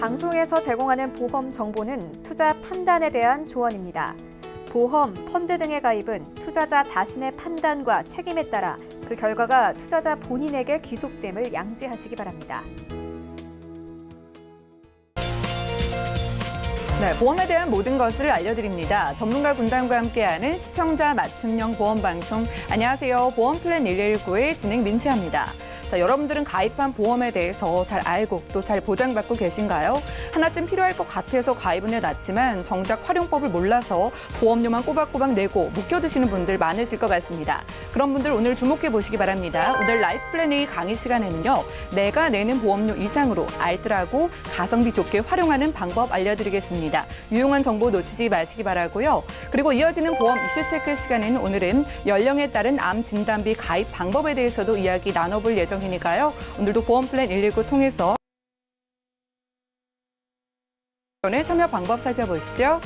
방송에서 제공하는 보험 정보는 투자 판단에 대한 조언입니다. 보험, 펀드 등의 가입은 투자자 자신의 판단과 책임에 따라 그 결과가 투자자 본인에게 귀속됨을 양지하시기 바랍니다. 네, 보험에 대한 모든 것을 알려드립니다. 전문가 군단과 함께하는 시청자 맞춤형 보험 방송. 안녕하세요. 보험 플랜 119의 진행 민채합니다. 자, 여러분들은 가입한 보험에 대해서 잘 알고 또 잘 보장받고 계신가요? 하나쯤 필요할 것 같아서 가입은 해놨지만 정작 활용법을 몰라서 보험료만 꼬박꼬박 내고 묶여두시는 분들 많으실 것 같습니다. 그런 분들 오늘 주목해 보시기 바랍니다. 오늘 라이프 플랜 A 강의 시간에는요. 내가 내는 보험료 이상으로 알뜰하고 가성비 좋게 활용하는 방법 알려드리겠습니다. 유용한 정보 놓치지 마시기 바라고요. 그리고 이어지는 보험 이슈 체크 시간에는 오늘은 연령에 따른 암 진단비 가입 방법에 대해서도 이야기 나눠볼 예정이니까요. 오늘도 보험 플랜 119 통해서 참여 방법 살펴보시죠.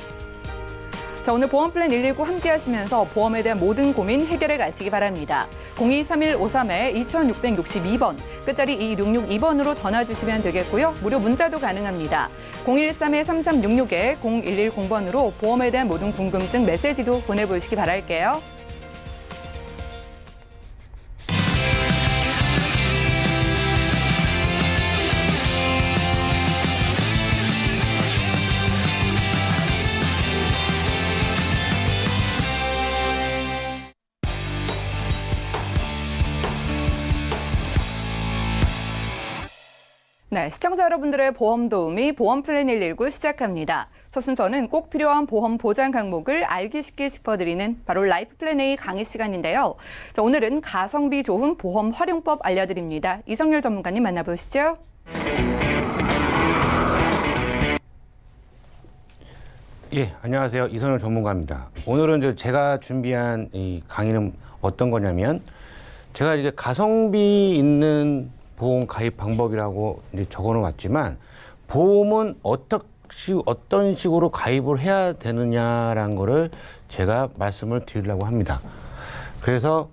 자, 오늘 보험 플랜 119 함께 하시면서 보험에 대한 모든 고민 해결해 가시기 바랍니다. 023153-2662번, 끝자리 2662번으로 전화 주시면 되겠고요. 무료 문자도 가능합니다. 013-3366-0110번으로 보험에 대한 모든 궁금증 메시지도 보내보시기 바랄게요. 네, 시청자 여러분들의 보험 도우미 보험 플랜 119 시작합니다. 첫 순서는 꼭 필요한 보험 보장 항목을 알기 쉽게 짚어드리는 바로 라이프 플랜 A 강의 시간인데요. 자, 오늘은 가성비 좋은 보험 활용법 알려드립니다. 이성열 전문가님 만나보시죠. 예, 안녕하세요. 이성열 전문가입니다. 오늘은 제가 준비한 이 강의는 어떤 거냐면 제가 이제 가성비 있는 보험 가입 방법이라고 이제 적어놓았지만 보험은 어떤 식으로 가입을 해야 되느냐라는 거를 제가 말씀을 드리려고 합니다. 그래서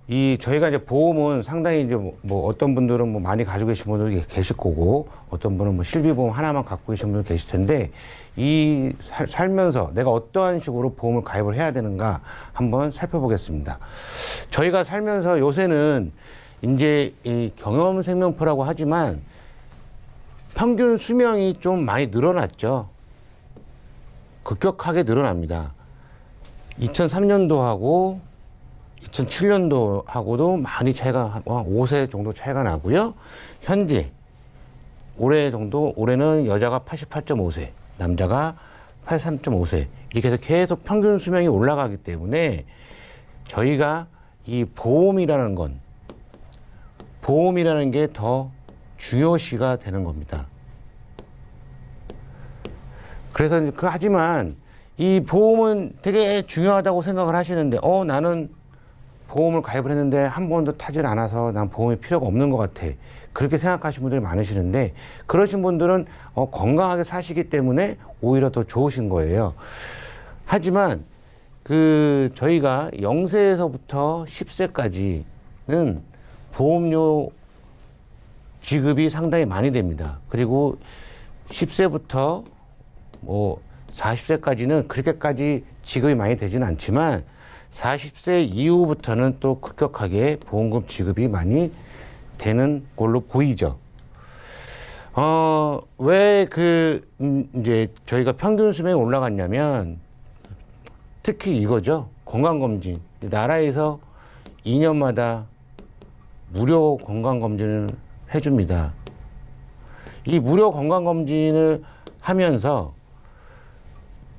저희가 이제 보험은 상당히 이제 뭐 어떤 분들은 뭐 많이 가지고 계신 분들이 계실 거고 어떤 분은 뭐 실비보험 하나만 갖고 계신 분들 계실 텐데 살면서 내가 어떠한 식으로 보험을 가입을 해야 되는가 한번 살펴보겠습니다. 저희가 살면서 요새는 이제 이 경험생명표라고 하지만 평균 수명이 좀 많이 늘어났죠. 급격하게 늘어납니다. 2003년도하고 2007년도하고도 많이 차이가 5세 정도 차이가 나고요. 현재 올해는 여자가 88.5세, 남자가 83.5세 이렇게 해서 계속 평균 수명이 올라가기 때문에 저희가 이 보험이라는 게 더 중요시가 되는 겁니다. 그래서 하지만 이 보험은 되게 중요하다고 생각을 하시는데 나는 보험을 가입을 했는데 한 번도 타질 않아서 난 보험이 필요가 없는 것 같아. 그렇게 생각하시는 분들이 많으시는데 그러신 분들은 건강하게 사시기 때문에 오히려 더 좋으신 거예요. 하지만 저희가 0세에서부터 10세까지는 보험료 지급이 상당히 많이 됩니다. 그리고 10세부터 40세까지는 그렇게까지 지급이 많이 되지는 않지만 40세 이후부터는 또 급격하게 보험금 지급이 많이 되는 걸로 보이죠. 왜 이제 저희가 평균 수명이 올라갔냐면 특히 이거죠. 건강검진. 나라에서 2년마다 무료 건강검진을 해줍니다. 이 무료 건강검진을 하면서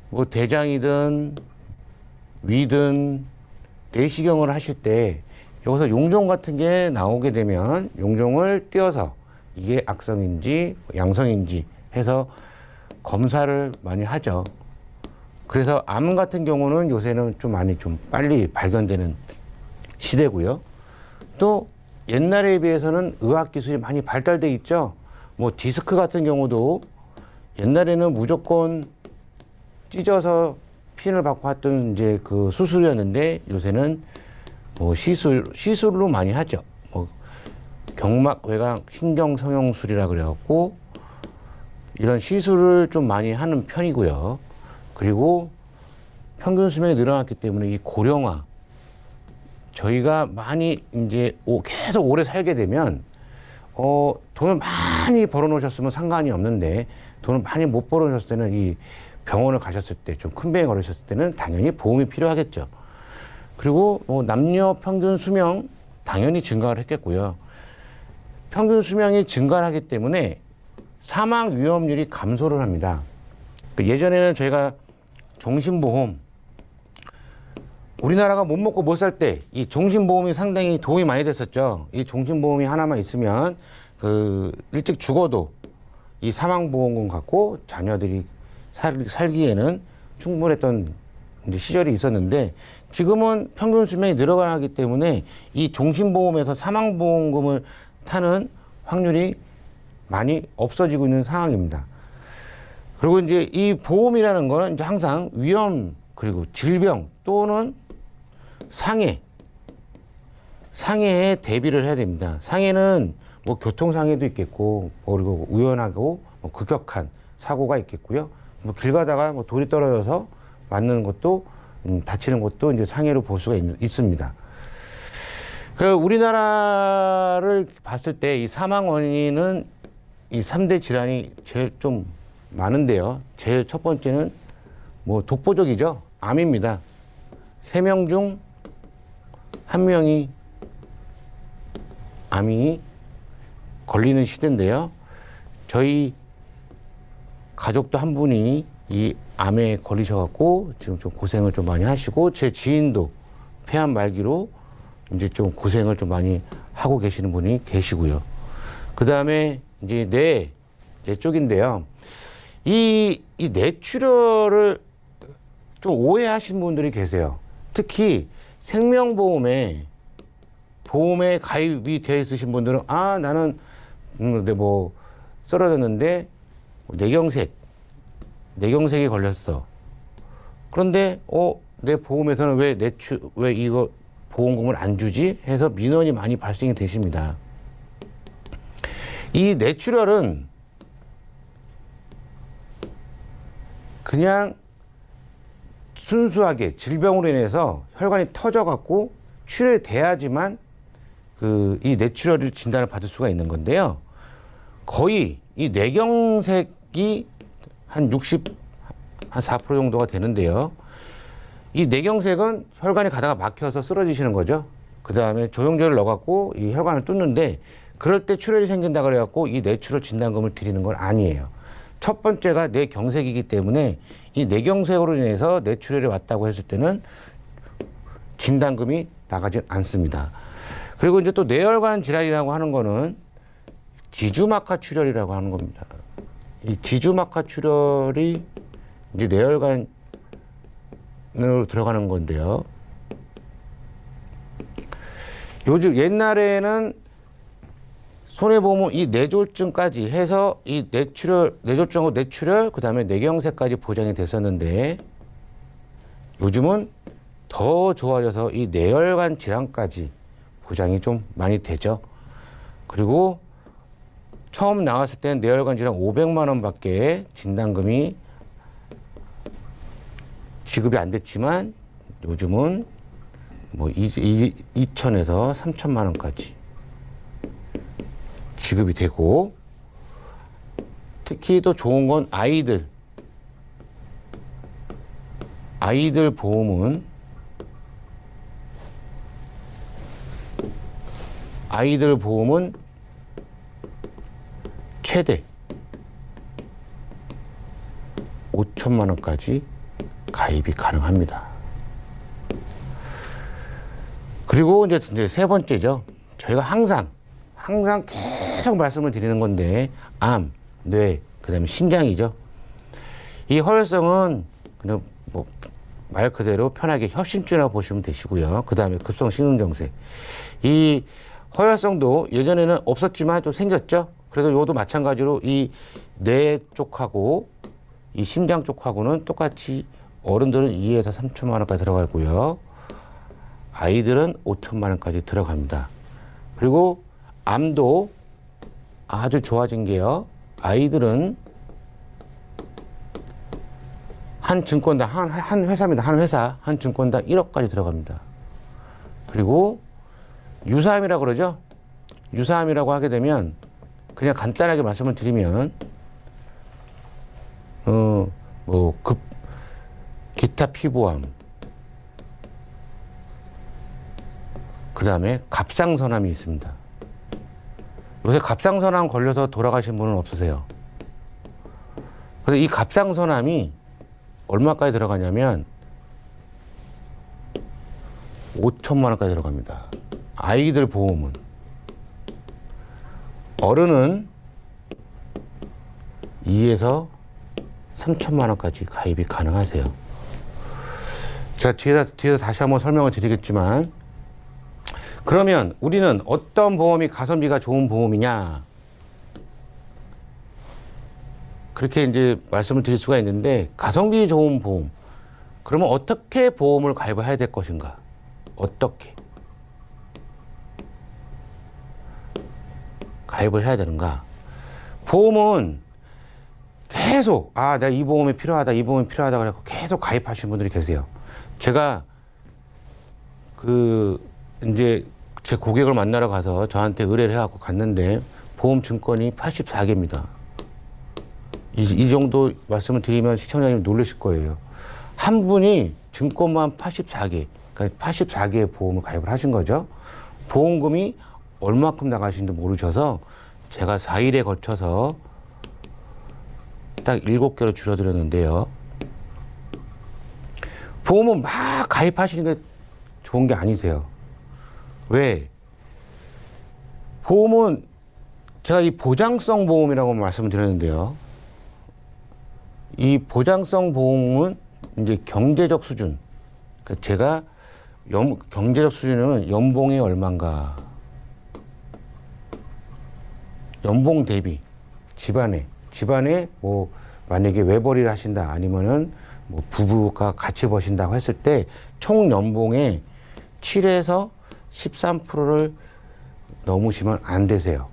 뭐 대장이든 위든 내시경을 하실 때 여기서 용종 같은 게 나오게 되면 용종을 띄어서 이게 악성인지 양성인지 해서 검사를 많이 하죠. 그래서 암 같은 경우는 요새는 좀 많이 좀 빨리 발견되는 시대고요. 또 옛날에 비해서는 의학기술이 많이 발달돼 있죠. 뭐 디스크 같은 경우도 옛날에는 무조건 찢어서 핀을 받고 했던 이제 그 수술이었는데 요새는 뭐 시술로 많이 하죠. 뭐 경막 외곽 신경 성형술이라 그래갖고 이런 시술을 좀 많이 하는 편이고요. 그리고 평균 수명이 늘어났기 때문에 이 고령화, 저희가 많이 이제 계속 오래 살게 되면 돈을 많이 벌어놓으셨으면 상관이 없는데 돈을 많이 못 벌어놓으셨을 때는 이 병원을 가셨을 때 좀 큰 병에 걸리셨을 때는 당연히 보험이 필요하겠죠. 그리고 남녀 평균 수명 당연히 증가를 했겠고요. 평균 수명이 증가를 하기 때문에 사망 위험률이 감소를 합니다. 예전에는 저희가 종신보험, 우리나라가 못 먹고 못 살 때 이 종신보험이 상당히 도움이 많이 됐었죠. 이 종신보험이 하나만 있으면 일찍 죽어도 이 사망보험금 갖고 자녀들이 살기에는 충분했던 이제 시절이 있었는데, 지금은 평균 수명이 늘어나기 때문에 이 종신보험에서 사망보험금을 타는 확률이 많이 없어지고 있는 상황입니다. 그리고 이제 이 보험이라는 거는 이제 항상 위험, 그리고 질병 또는 상해에 대비를 해야 됩니다. 상해는 뭐 교통상해도 있겠고, 그리고 우연하고 급격한 사고가 있겠고요. 뭐 길 가다가 뭐 돌이 떨어져서 맞는 것도 다치는 것도 이제 상해로 볼 수가 있습니다. 우리나라를 봤을 때 이 사망 원인은 이 3대 질환이 제일 좀 많은데요. 제일 첫 번째는 뭐 독보적이죠. 암입니다. 3명 중 1명이 암이 걸리는 시대인데요. 저희 가족도 한 분이 이 암에 걸리셔갖고 지금 좀 고생을 좀 많이 하시고, 제 지인도 폐암 말기로 이제 좀 고생을 좀 많이 하고 계시는 분이 계시고요. 그 다음에 이제 뇌 쪽인데요. 이 뇌출혈을 좀 오해하시는 분들이 계세요. 특히 생명보험에 가입이 되어 있으신 분들은 나는 뭐 쓰러졌는데 뇌경색이 걸렸어. 그런데 내 보험에서는 왜 이거 보험금을 안 주지? 해서 민원이 많이 발생이 되십니다. 이 뇌출혈은 그냥 순수하게 질병으로 인해서 혈관이 터져갖고 출혈이 돼야지만 이 뇌출혈을 진단을 받을 수가 있는 건데요. 거의 이 뇌경색이 한 4% 정도가 되는데요. 이 뇌경색은 혈관이 가다가 막혀서 쓰러지시는 거죠. 그 다음에 조영제를 넣어갖고 이 혈관을 뚫는데, 그럴 때 출혈이 생긴다 그래갖고 이 뇌출혈 진단금을 드리는 건 아니에요. 첫 번째가 뇌경색이기 때문에 이 뇌경색으로 인해서 뇌출혈이 왔다고 했을 때는 진단금이 나가지 않습니다. 그리고 이제 또 뇌혈관 질환이라고 하는 거는 지주막하 출혈이라고 하는 겁니다. 이 지주막하 출혈이 이제 뇌혈관으로 들어가는 건데요. 요즘 옛날에는 손해보험은 이 뇌졸중까지 해서 이 뇌졸중하고 뇌출혈, 그 다음에 뇌경색까지 보장이 됐었는데, 요즘은 더 좋아져서 이 뇌혈관 질환까지 보장이 좀 많이 되죠. 그리고 처음 나왔을 때는 뇌혈관 질환 500만 원밖에 진단금이 지급이 안 됐지만, 요즘은 뭐 2천에서 3천만 원까지 지급이 되고, 특히 또 좋은 건 아이들 보험은 최대 5천만 원까지 가입이 가능합니다. 그리고 이제 세 번째죠. 저희가 항상 계속 말씀을 드리는 건데, 암, 뇌, 그 다음에 심장이죠. 이 허혈성은 그냥 뭐 말 그대로 편하게 협심증이라고 보시면 되시고요. 그 다음에 급성심근경색. 이 허혈성도 예전에는 없었지만 또 생겼죠. 그래도 이것도 마찬가지로 이 뇌 쪽하고 이 심장 쪽하고는 똑같이 어른들은 2에서 3천만 원까지 들어가고요. 아이들은 5천만 원까지 들어갑니다. 그리고 암도 아주 좋아진 게요. 아이들은 한 증권당, 한 회사입니다. 한 회사, 한 증권당 1억까지 들어갑니다. 그리고 유사함이라고 그러죠? 유사함이라고 하게 되면 그냥 간단하게 말씀을 드리면 기타 피보암, 그 다음에 갑상선암이 있습니다. 요새 갑상선암 걸려서 돌아가신 분은 없으세요? 근데 이 갑상선암이 얼마까지 들어가냐면 5천만 원까지 들어갑니다. 아이들 보험은. 어른은 2에서 3천만 원까지 가입이 가능하세요. 제가 뒤에서 다시 한번 설명을 드리겠지만, 그러면 우리는 어떤 보험이 가성비가 좋은 보험이냐? 그렇게 이제 말씀을 드릴 수가 있는데, 가성비 좋은 보험. 그러면 어떻게 보험을 가입을 해야 될 것인가? 어떻게 가입을 해야 되는가? 보험은 계속, 내가 이 보험이 필요하다, 이 보험이 필요하다, 그래서 계속 가입하시는 분들이 계세요. 제가 이제 제 고객을 만나러 가서 저한테 의뢰를 해갖고 갔는데, 보험 증권이 84개입니다. 이 정도 말씀을 드리면 시청자님 놀라실 거예요. 한 분이 증권만 84개, 그러니까 84개의 보험을 가입을 하신 거죠. 보험금이 얼마큼 나가시는지 모르셔서 제가 4일에 걸쳐서 딱 7개로 줄여드렸는데요. 보험은 막 가입하시는 게 좋은 게 아니세요. 왜? 보험은 제가 이 보장성 보험이라고 말씀을 드렸는데요. 이 보장성 보험은 이제 경제적 수준. 그러니까 제가 경제적 수준은 연봉이 얼마인가. 연봉 대비 집안에 뭐 만약에 외벌이를 하신다 아니면은 뭐 부부가 같이 버신다고 했을 때 총 연봉의 7에서 13%를 넘으시면 안 되세요.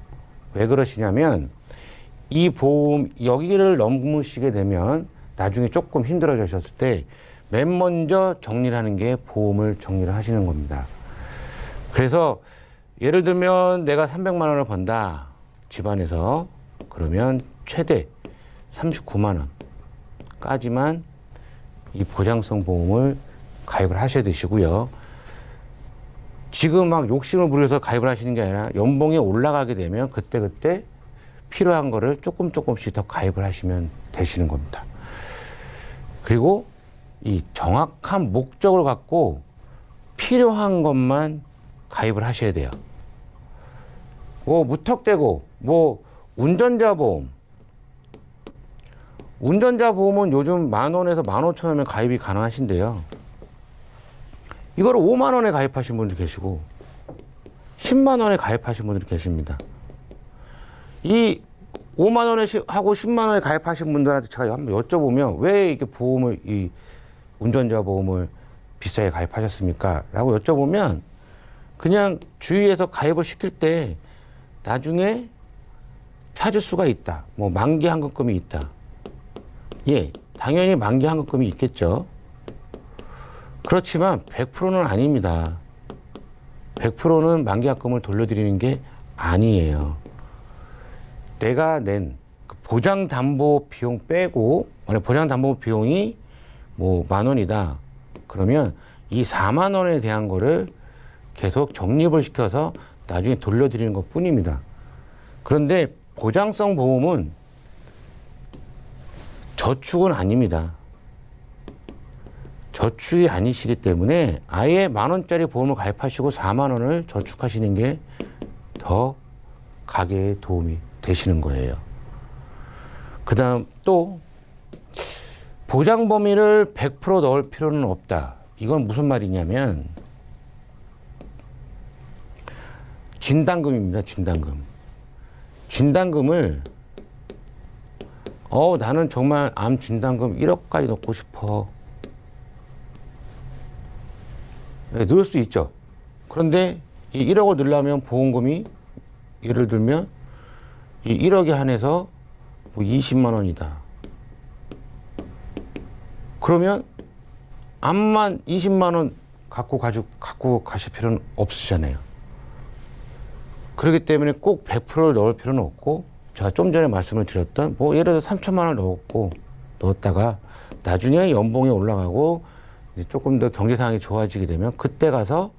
왜 그러시냐면 이 보험 여기를 넘으시게 되면 나중에 조금 힘들어지셨을 때 맨 먼저 정리를 하는 게 보험을 정리를 하시는 겁니다. 그래서 예를 들면 내가 300만 원을 번다. 집안에서. 그러면 최대 39만 원까지만 이 보장성 보험을 가입을 하셔야 되시고요. 지금 막 욕심을 부려서 가입을 하시는 게 아니라 연봉이 올라가게 되면 그때 필요한 거를 조금씩 더 가입을 하시면 되시는 겁니다. 그리고 이 정확한 목적을 갖고 필요한 것만 가입을 하셔야 돼요. 뭐 무턱대고 뭐 운전자 보험은 요즘 10,000원에서 15,000원이면 가입이 가능하신데요. 이거를 5만 원에 가입하신 분들 계시고 10만 원에 가입하신 분들이 계십니다. 이 5만 원에 하고 10만 원에 가입하신 분들한테 제가 한번 여쭤보면 왜 이렇게 이 운전자 보험을 비싸게 가입하셨습니까? 라고 여쭤보면 그냥 주위에서 가입을 시킬 때 나중에 찾을 수가 있다. 뭐 만기 환급금이 있다. 예, 당연히 만기 환급금이 있겠죠. 그렇지만 100%는 아닙니다. 100%는 만기 환급금을 돌려드리는 게 아니에요. 내가 낸 보장 담보 비용 빼고, 만약 보장 담보 비용이 뭐 10,000원이다. 그러면 이 4만 원에 대한 거를 계속 적립을 시켜서 나중에 돌려드리는 것 뿐입니다. 그런데 보장성 보험은 저축은 아닙니다. 저축이 아니시기 때문에 아예 10,000원짜리 보험을 가입하시고 4만 원을 저축하시는 게 더 가계에 도움이 되시는 거예요. 그 다음 또 보장 범위를 100% 넣을 필요는 없다. 이건 무슨 말이냐면 진단금입니다. 진단금을 나는 정말 암 진단금 1억까지 넣고 싶어. 네, 넣을 수 있죠. 그런데 이 1억을 넣으려면 보험금이 예를 들면 이 1억에 한해서 뭐 20만 원이다. 그러면 암만 20만 원 갖고 가실 필요는 없으시잖아요. 그렇기 때문에 꼭 100%를 넣을 필요는 없고, 제가 좀 전에 말씀을 드렸던 뭐 예를 들어 3천만 원 넣었다가 나중에 연봉이 올라가고 이제 조금 더 경제 상황이 좋아지게 되면 그때 가서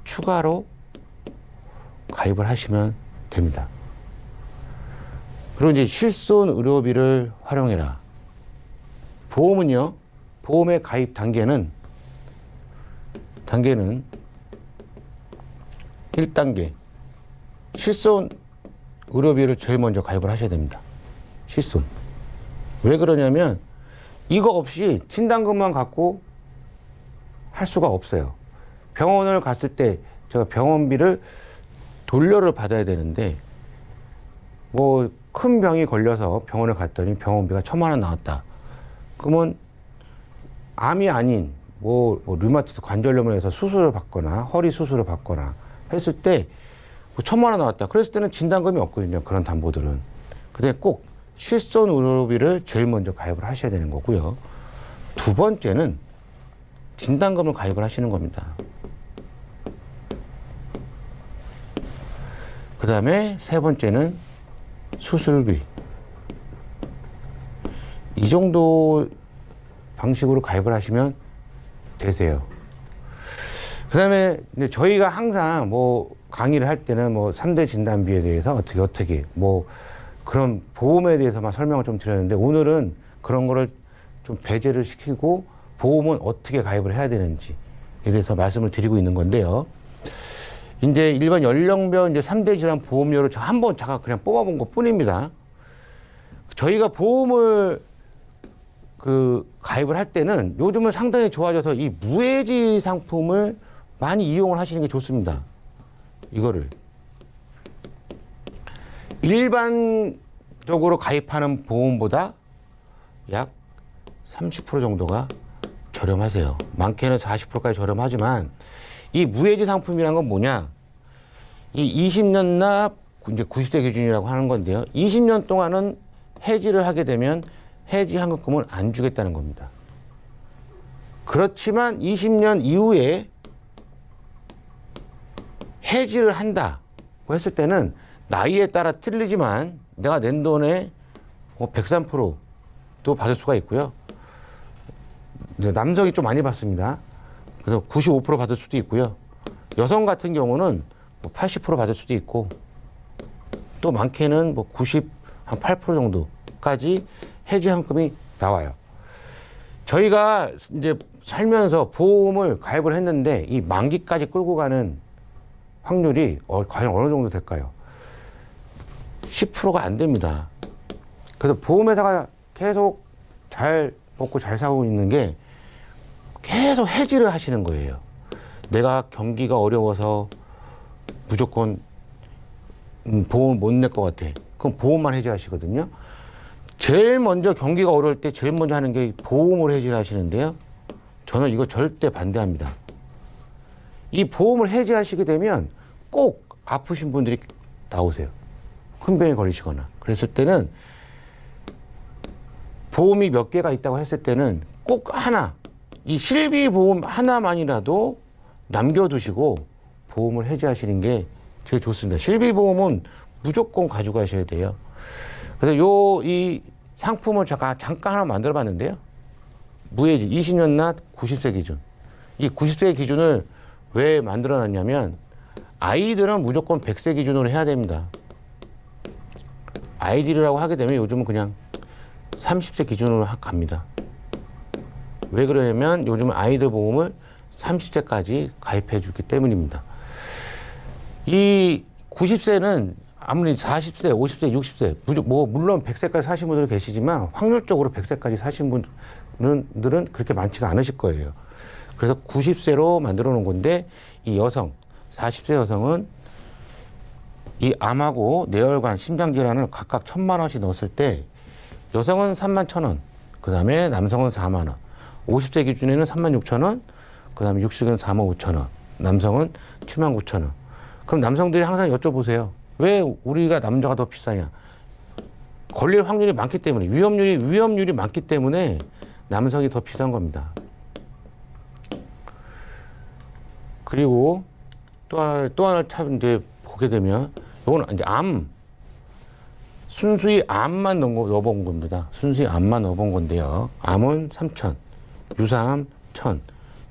추가로 가입을 하시면 됩니다. 그리고 이제 실손 의료비를 활용해라. 보험은요, 보험의 가입 단계는 1단계. 실손 의료비를 제일 먼저 가입을 하셔야 됩니다. 실손. 왜 그러냐면 이거 없이 진단금만 갖고 할 수가 없어요. 병원을 갔을 때 제가 병원비를 돌려를 받아야 되는데 뭐 큰 병이 걸려서 병원을 갔더니 병원비가 1,000만 원 나왔다. 그러면 암이 아닌 뭐 류마티스 관절염을 해서 수술을 받거나 허리 수술을 받거나 했을 때 1,000만 원 나왔다. 그랬을 때는 진단금이 없거든요. 그런 담보들은. 근데 꼭 실손 의료비를 제일 먼저 가입을 하셔야 되는 거고요. 두 번째는 진단금을 가입을 하시는 겁니다. 그 다음에 세 번째는 수술비. 이 정도 방식으로 가입을 하시면 되세요. 그 다음에 저희가 항상 뭐 강의를 할 때는 뭐 3대 진단비에 대해서 어떻게 뭐 그런 보험에 대해서만 설명을 좀 드렸는데, 오늘은 그런 거를 좀 배제를 시키고 보험은 어떻게 가입을 해야 되는지에 대해서 말씀을 드리고 있는 건데요. 이제 일반 연령별 이제 3대 질환 보험료를 저 한번 제가 그냥 뽑아본 것 뿐입니다. 저희가 보험을 가입을 할 때는 요즘은 상당히 좋아져서 이 무해지 상품을 많이 이용을 하시는 게 좋습니다. 이거를. 일반적으로 가입하는 보험보다 약 30% 정도가 저렴하세요. 많게는 40%까지 저렴하지만 이 무해지 상품이란 건 뭐냐? 이 20년 납 이제 90세 기준이라고 하는 건데요. 20년 동안은 해지를 하게 되면 해지 환급금을 안 주겠다는 겁니다. 그렇지만 20년 이후에 해지를 한다고 했을 때는 나이에 따라 틀리지만 내가 낸 돈의 103%도 받을 수가 있고요. 남성이 좀 많이 받습니다. 그래서 95% 받을 수도 있고요. 여성 같은 경우는 80% 받을 수도 있고, 또 많게는 98% 정도까지 해지 환급이 나와요. 저희가 이제 살면서 보험을 가입을 했는데 이 만기까지 끌고 가는 확률이 과연 어느 정도 될까요? 10%가 안 됩니다. 그래서 보험회사가 계속 잘 먹고 잘 사고 있는 게 계속 해지를 하시는 거예요. 내가 경기가 어려워서 무조건 보험을 못 낼 것 같아. 그럼 보험만 해지하시거든요. 제일 먼저 경기가 어려울 때 제일 먼저 하는 게 보험을 해지하시는데요. 저는 이거 절대 반대합니다. 이 보험을 해지하시게 되면 꼭 아프신 분들이 나오세요. 큰 병에 걸리시거나. 그랬을 때는 보험이 몇 개가 있다고 했을 때는 꼭 하나, 이 실비보험 하나만이라도 남겨두시고 보험을 해지하시는 게 제일 좋습니다. 실비보험은 무조건 가져가셔야 돼요. 그래서 이 상품을 제가 잠깐 하나 만들어 봤는데요. 무해지 20년 납 90세 기준. 이 90세 기준을 왜 만들어 놨냐면 아이들은 무조건 100세 기준으로 해야 됩니다. 아이들이라고 하게 되면 요즘은 그냥 30세 기준으로 갑니다. 왜 그러냐면 요즘 아이들 보험을 30세까지 가입해 주기 때문입니다. 이 90세는 아무리 40세, 50세, 60세, 물론 100세까지 사신 분들 계시지만 확률적으로 100세까지 사신 분들은 그렇게 많지가 않으실 거예요. 그래서 90세로 만들어 놓은 건데 이 여성, 40세 여성은 이 암하고 뇌혈관, 심장질환을 각각 1,000만 원씩 넣었을 때 여성은 31,000원, 그 다음에 남성은 4만 원, 50세 기준에는 36,000원, 그 다음에 60세는 45,000원, 남성은 79,000원. 그럼 남성들이 항상 여쭤보세요. 왜 우리가 남자가 더 비싸냐? 걸릴 확률이 많기 때문에, 위험률이 많기 때문에 남성이 더 비싼 겁니다. 그리고 또 하나 참 이제 보게 되면 이거는 이제 순수히 암만 넣어본 겁니다. 순수히 암만 넣어본 건데요. 암은 3,000, 유사암 1,000.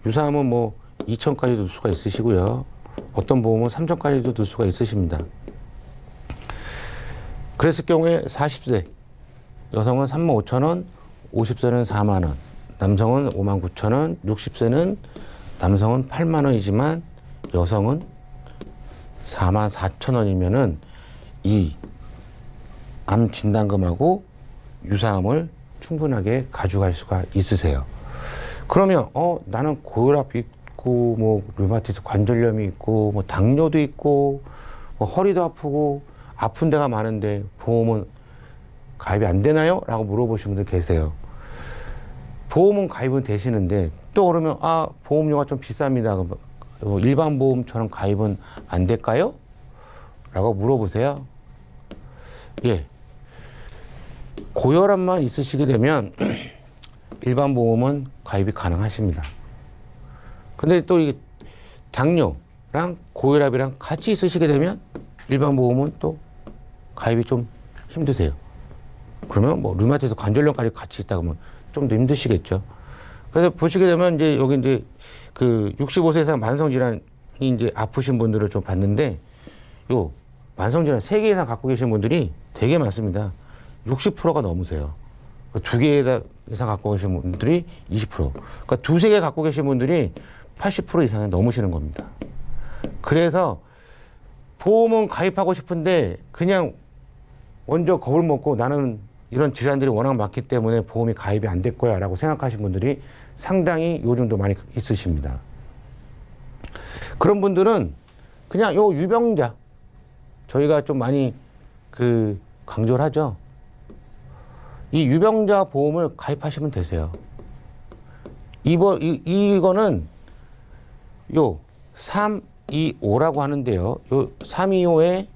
유사암은 뭐 2,000까지 넣을 수가 있으시고요. 어떤 보험은 3,000까지도 넣을 수가 있으십니다. 그랬을 경우에 40세 여성은 35,000원, 50세는 4만 원, 남성은 59,000원, 60세는 남성은 8만 원이지만 여성은 44,000원이면은 이 암 진단금하고 유사암을 충분하게 가져갈 수가 있으세요. 그러면 나는 고혈압 있고 뭐 류마티스 관절염이 있고 뭐 당뇨도 있고 뭐 허리도 아프고 아픈 데가 많은데 보험은 가입이 안 되나요? 라고 물어보시는 분들 계세요. 보험은 가입은 되시는데 또 그러면 보험료가 좀 비쌉니다. 일반 보험처럼 가입은 안 될까요? 라고 물어보세요. 예. 고혈압만 있으시게 되면 일반 보험은 가입이 가능하십니다. 근데 또 이게 당뇨랑 고혈압이랑 같이 있으시게 되면 일반 보험은 또 가입이 좀 힘드세요. 그러면 뭐 류마티스 관절염까지 같이 있다 그러면 좀 더 힘드시겠죠. 그래서 보시게 되면 이제 여기 이제 그 65세 이상 만성질환이 이제 아프신 분들을 좀 봤는데 요 만성질환 3개 이상 갖고 계신 분들이 되게 많습니다. 60%가 넘으세요. 2개 이상 갖고 계신 분들이 20%. 그러니까 2-3개 갖고 계신 분들이 80% 이상이 넘으시는 겁니다. 그래서 보험은 가입하고 싶은데 그냥 먼저 겁을 먹고 나는 이런 질환들이 워낙 많기 때문에 보험이 가입이 안 될 거야 라고 생각하시는 분들이 상당히 요즘도 많이 있으십니다. 그런 분들은 그냥 요 유병자 저희가 좀 많이 강조를 하죠. 이 유병자 보험을 가입하시면 되세요. 이거는 요 325라고 하는데요. 요 325에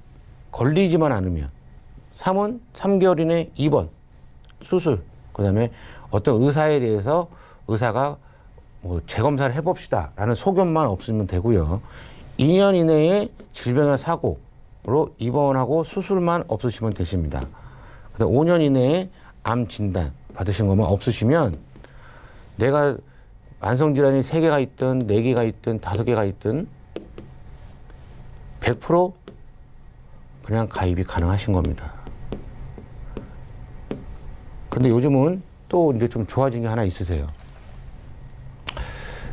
걸리지만 않으면 3은 3개월 이내 입원, 수술, 그 다음에 어떤 의사에 대해서 의사가 뭐 재검사를 해봅시다 라는 소견만 없으면 되고요. 2년 이내에 질병이나 사고로 입원하고 수술만 없으시면 되십니다. 그다음 5년 이내에 암 진단 받으신 것만 없으시면 내가 만성질환이 3개가 있든 4개가 있든 5개가 있든 100% 그냥 가입이 가능하신 겁니다. 근데 요즘은 또 이제 좀 좋아진 게 하나 있으세요.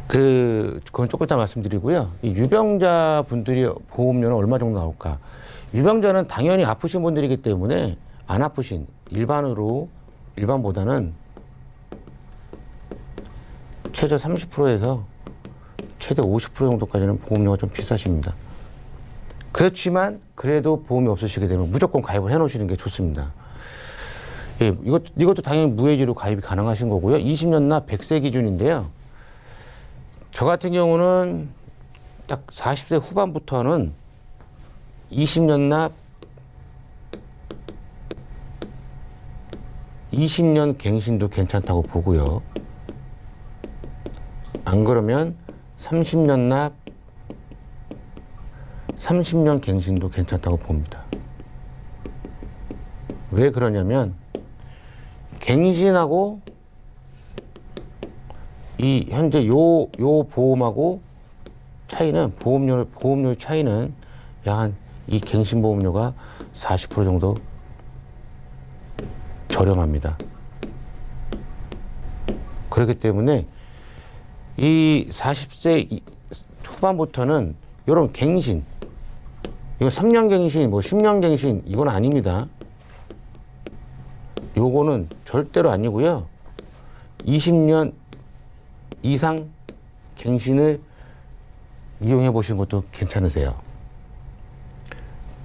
그건 조금 이따 말씀드리고요. 이 유병자 분들이 보험료는 얼마 정도 나올까? 유병자는 당연히 아프신 분들이기 때문에 안 아프신 일반보다는 최저 30%에서 최대 50% 정도까지는 보험료가 좀 비싸십니다. 그렇지만 그래도 보험이 없으시게 되면 무조건 가입을 해 놓으시는 게 좋습니다. 예, 이것도 당연히 무해지로 가입이 가능하신 거고요. 20년 납 100세 기준인데요. 저 같은 경우는 딱 40세 후반부터는 20년 납 20년 갱신도 괜찮다고 보고요. 안 그러면 30년 납 30년 갱신도 괜찮다고 봅니다. 왜 그러냐면 갱신하고 이 현재 요 보험하고 차이는 보험료 차이는 약 이 갱신 보험료가 40% 정도 저렴합니다. 그렇기 때문에 이 40세 후반부터는 이런 갱신, 이거 3년 갱신, 뭐 10년 갱신 이건 아닙니다. 요거는 절대로 아니고요. 20년 이상 갱신을 이용해 보신 것도 괜찮으세요.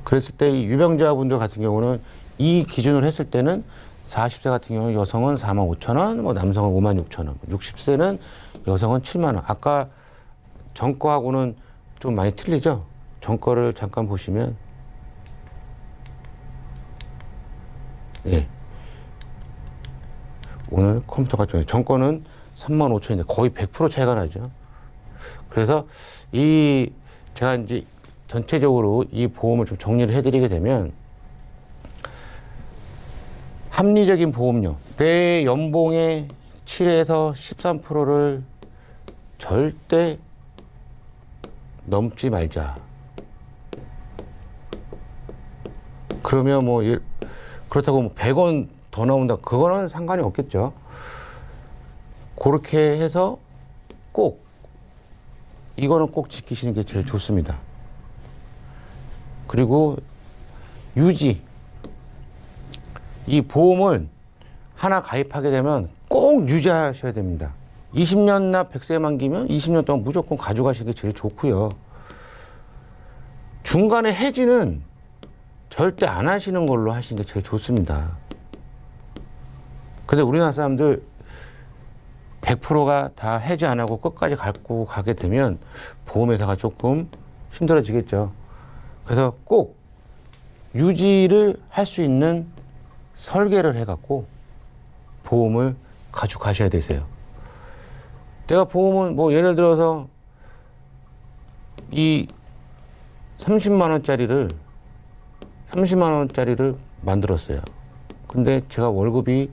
그랬을 때 이 유병자분들 같은 경우는 이 기준으로 했을 때는 40세 같은 경우는 여성은 45,000원, 뭐 남성은 56,000원, 60세는 여성은 7만 원. 아까 전거하고는 좀 많이 틀리죠? 전거를 잠깐 보시면 예. 오늘 컴퓨터가 좀 정권은 35,000인데 거의 100% 차이가 나죠. 그래서 제가 이제 전체적으로 이 보험을 좀 정리를 해드리게 되면 합리적인 보험료, 내 연봉의 7에서 13%를 절대 넘지 말자. 그러면 뭐 그렇다고 뭐 100원 더 나온다, 그거는 상관이 없겠죠. 그렇게 해서 이거는 꼭 지키시는 게 제일 좋습니다. 그리고 유지. 이 보험을 하나 가입하게 되면 꼭 유지하셔야 됩니다. 20년나 100세 만기면 20년 동안 무조건 가져가시는 게 제일 좋고요. 중간에 해지는 절대 안 하시는 걸로 하시는 게 제일 좋습니다. 근데 우리나라 사람들 100%가 다 해지 안 하고 끝까지 갖고 가게 되면 보험회사가 조금 힘들어지겠죠. 그래서 꼭 유지를 할 수 있는 설계를 해갖고 보험을 가져가셔야 되세요. 내가 보험은 뭐 예를 들어서 이 30만 원짜리를 만들었어요. 근데 제가 월급이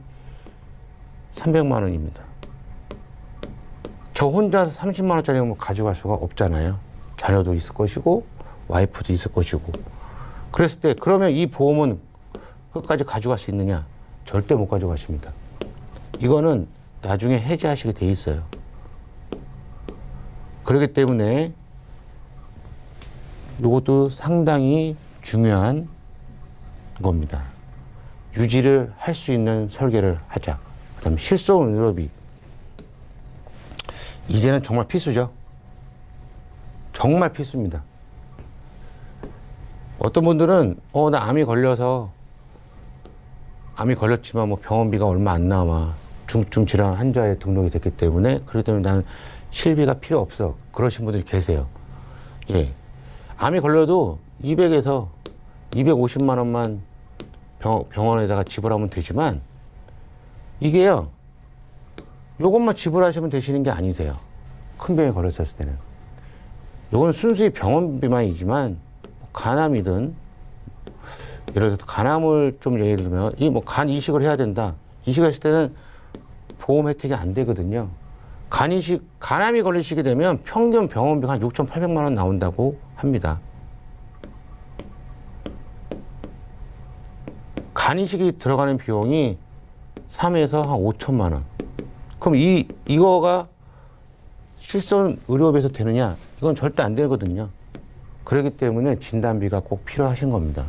300만 원입니다. 저 혼자서 30만 원짜리 뭐 가져갈 수가 없잖아요. 자녀도 있을 것이고 와이프도 있을 것이고. 그랬을 때 그러면 이 보험은 끝까지 가져갈 수 있느냐? 절대 못 가져가십니다. 이거는 나중에 해지하시게 돼 있어요. 그렇기 때문에 이것도 상당히 중요한 겁니다. 유지를 할 수 있는 설계를 하자. 그 다음에 실손 의료비. 이제는 정말 필수죠. 정말 필수입니다. 어떤 분들은 나 암이 걸렸지만 뭐 병원비가 얼마 안 나와. 중증 질환 환자에 등록이 됐기 때문에 그렇기 때문에 나는 실비가 필요 없어. 그러신 분들이 계세요. 예. 암이 걸려도 200에서 250만 원만 병원에다가 지불하면 되지만 이게요. 요것만 지불하시면 되시는 게 아니세요. 큰 병에 걸렸었을 때는. 요건 순수히 병원비만이지만 간암이든 예를 들어서 간암을 좀 예를 들면 이 뭐 간 이식을 해야 된다. 이식했을 때는 보험 혜택이 안 되거든요. 간암이 걸리시게 되면 평균 병원비가 한 6,800만 원 나온다고 합니다. 간 이식이 들어가는 비용이 3에서 한 5천만 원. 그럼 이거가 실손 의료비에서 되느냐? 이건 절대 안 되거든요. 그렇기 때문에 진단비가 꼭 필요하신 겁니다.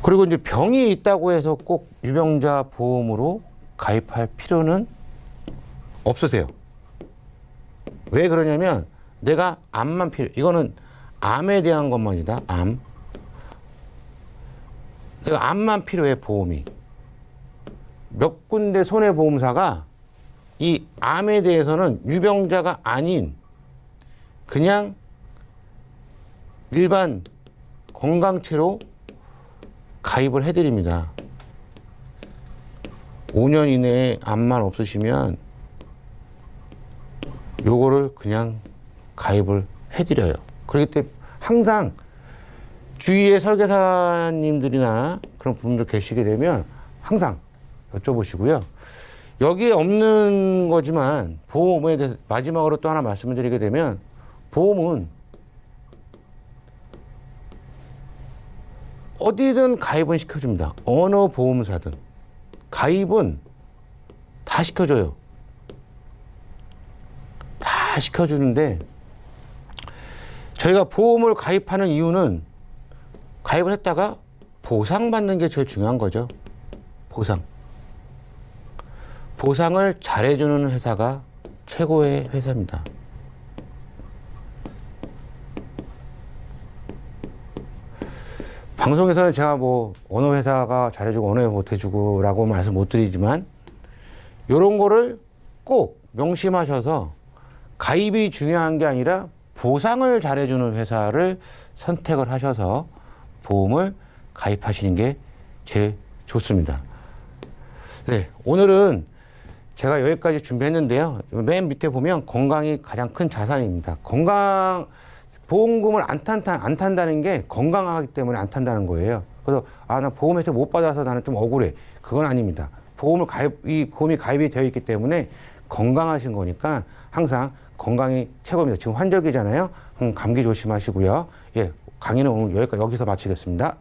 그리고 이제 병이 있다고 해서 꼭 유병자 보험으로 가입할 필요는 없으세요. 왜 그러냐면 내가 암만 이거는 암에 대한 것만이다. 암. 내가 암만 필요해, 보험이. 몇 군데 손해보험사가 이 암에 대해서는 유병자가 아닌 그냥 일반 건강체로 가입을 해드립니다. 5년 이내에 암만 없으시면 요거를 그냥 가입을 해드려요. 그렇기 때문에 항상 주위에 설계사님들이나 그런 분들 계시게 되면 항상 여쭤보시고요. 여기에 없는 거지만 보험에 대해서 마지막으로 또 하나 말씀을 드리게 되면 보험은 어디든 가입은 시켜줍니다. 어느 보험사든. 가입은 다 시켜줘요. 다 시켜주는데 저희가 보험을 가입하는 이유는 가입을 했다가 보상받는 게 제일 중요한 거죠. 보상을 잘해주는 회사가 최고의 회사입니다. 방송에서는 제가 뭐 어느 회사가 잘해주고 어느 회사 못해주고 라고 말씀 못 드리지만 이런 거를 꼭 명심하셔서 가입이 중요한 게 아니라 보상을 잘해주는 회사를 선택을 하셔서 보험을 가입하시는 게 제일 좋습니다. 네, 오늘은 제가 여기까지 준비했는데요. 맨 밑에 보면 건강이 가장 큰 자산입니다. 보험금을 안 탄다는 게 건강하기 때문에 안 탄다는 거예요. 그래서 나 보험 혜택 못 받아서 나는 좀 억울해. 그건 아닙니다. 보험이 가입이 되어 있기 때문에 건강하신 거니까 항상 건강이 최고입니다. 지금 환절기잖아요. 감기 조심하시고요. 예, 강의는 오늘 여기서 마치겠습니다.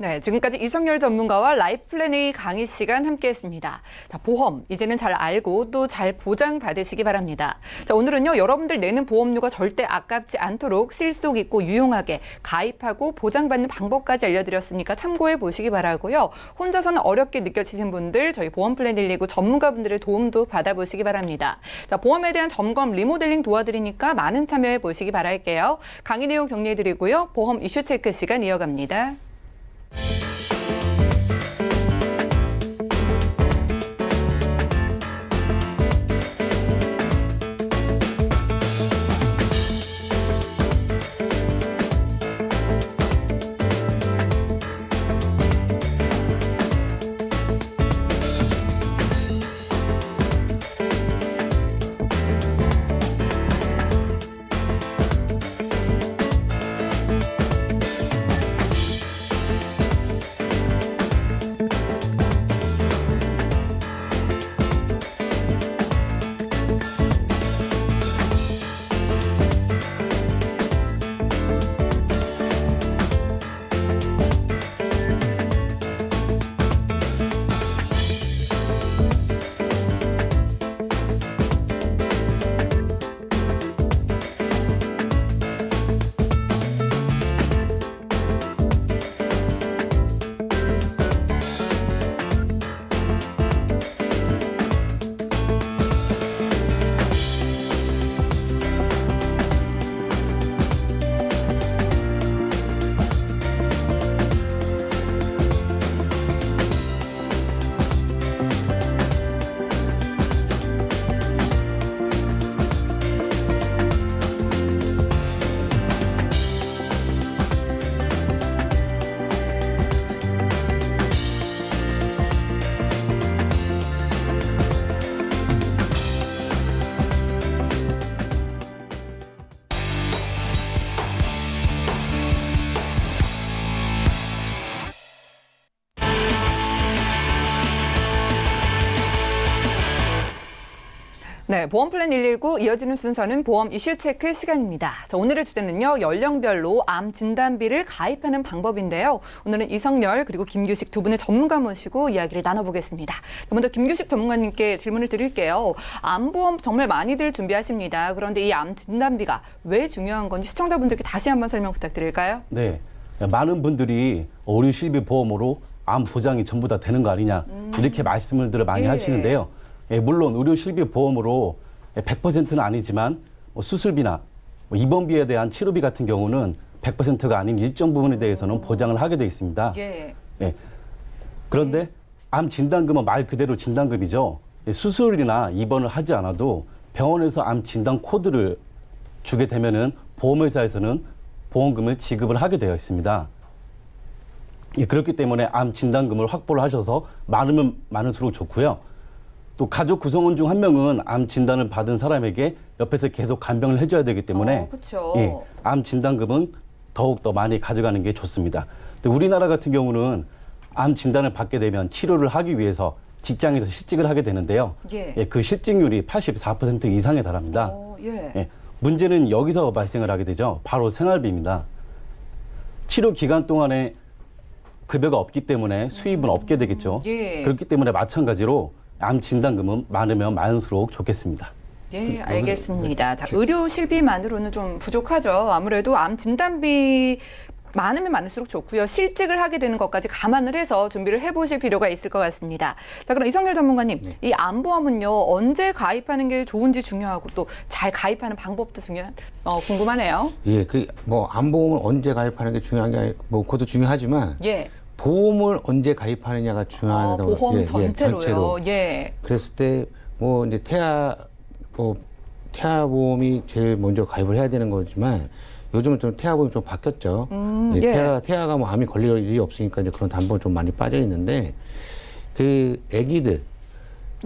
네, 지금까지 이성열 전문가와 라이프플래닝 강의 시간 함께했습니다. 자, 보험 이제는 잘 알고 또 잘 보장받으시기 바랍니다. 자, 오늘은요 여러분들 내는 보험료가 절대 아깝지 않도록 실속 있고 유용하게 가입하고 보장받는 방법까지 알려드렸으니까 참고해 보시기 바라고요. 혼자서는 어렵게 느껴지신 분들 저희 보험플랜 119 전문가분들의 도움도 받아보시기 바랍니다. 자, 보험에 대한 점검 리모델링 도와드리니까 많은 참여해 보시기 바랄게요. 강의 내용 정리해드리고요. 보험 이슈 체크 시간 이어갑니다. 네, 보험플랜 119 이어지는 순서는 보험 이슈 체크 시간입니다. 자, 오늘의 주제는요, 연령별로 암 진단비를 가입하는 방법인데요. 오늘은 이성열 그리고 김규식 두 분의 전문가 모시고 이야기를 나눠보겠습니다. 먼저 김규식 전문가님께 질문을 드릴게요. 암보험 정말 많이들 준비하십니다. 그런데 이 암 진단비가 왜 중요한 건지 시청자분들께 다시 한번 설명 부탁드릴까요? 네, 많은 분들이 의료 실비 보험으로 암 보장이 전부 다 되는 거 아니냐 이렇게 말씀을 많이 하시는데요. 예, 물론 의료 실비 보험으로 100%는 아니지만 수술비나 입원비에 대한 치료비 같은 경우는 100%가 아닌 일정 부분에 대해서는 보장을 하게 되어 있습니다. 예. 그런데 암 진단금은 말 그대로 진단금이죠. 수술이나 입원을 하지 않아도 병원에서 암 진단 코드를 주게 되면은 보험회사에서는 보험금을 지급을 하게 되어 있습니다. 예, 그렇기 때문에 암 진단금을 확보를 하셔서 많으면 많을수록 좋고요. 또 가족 구성원 중 한 명은 암 진단을 받은 사람에게 옆에서 계속 간병을 해줘야 되기 때문에 예, 암 진단금은 더욱 더 많이 가져가는 게 좋습니다. 근데 우리나라 같은 경우는 암 진단을 받게 되면 치료를 하기 위해서 직장에서 실직을 하게 되는데요. 예, 그 실직률이 84% 이상에 달합니다. 예, 문제는 여기서 발생을 하게 되죠. 바로 생활비입니다. 치료 기간 동안에 급여가 없기 때문에 수입은 없게 되겠죠. 그렇기 때문에 마찬가지로 암 진단금은 많으면 많을수록 좋겠습니다. 예, 알겠습니다. 자, 의료 실비만으로는 좀 부족하죠. 아무래도 암 진단비 많으면 많을수록 좋고요. 실직을 하게 되는 것까지 감안을 해서 준비를 해보실 필요가 있을 것 같습니다. 자, 그럼 이성열 전문가님, 이 암보험은요 언제 가입하는 게 좋은지 중요하고 또 잘 가입하는 방법도 궁금하네요. 예, 암보험을 언제 가입하는 게 중요한 게 아니고 그것도 중요하지만. 보험을 언제 가입하느냐가 중요하다고. 보험 전체로요. 그랬을 때 이제 태아보험이 제일 먼저 가입을 해야 되는 거지만 요즘은 좀 태아보험이 좀 바뀌었죠. 예, 예. 태아가 뭐 암이 걸릴 일이 없으니까 이제 그런 담보는 좀 많이 빠져 있는데 그 아기들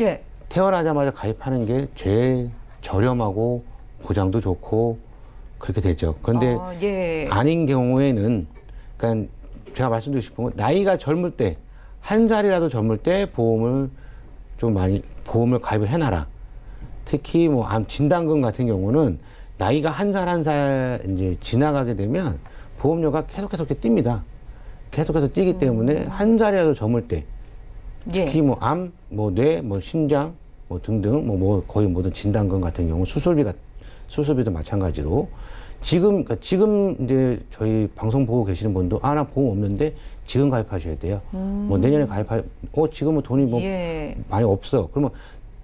예. 태어나자마자 가입하는 게 제일 저렴하고 보장도 좋고 그렇게 되죠. 그런데 예. 아닌 경우에는 그러니까 제가 말씀드리고 싶은 건 나이가 젊을 때 한 살이라도 젊을 때 보험을 좀 많이 보험을 가입을 해놔라. 특히 뭐 암 진단금 같은 경우는 나이가 한 살 이제 지나가게 되면 보험료가 계속해서 이렇게 뜁니다. 계속해서 뛰기 때문에 한 살이라도 젊을 때 예. 특히 뭐 암, 뭐 뇌, 뭐 심장, 뭐 등등 뭐 거의 모든 진단금 같은 경우 수술비도 마찬가지로 그러니까 지금 이제 저희 방송 보고 계시는 분도 나 보험 없는데 지금 가입하셔야 돼요. 뭐 내년에 지금은 돈이 뭐 예. 많이 없어. 그러면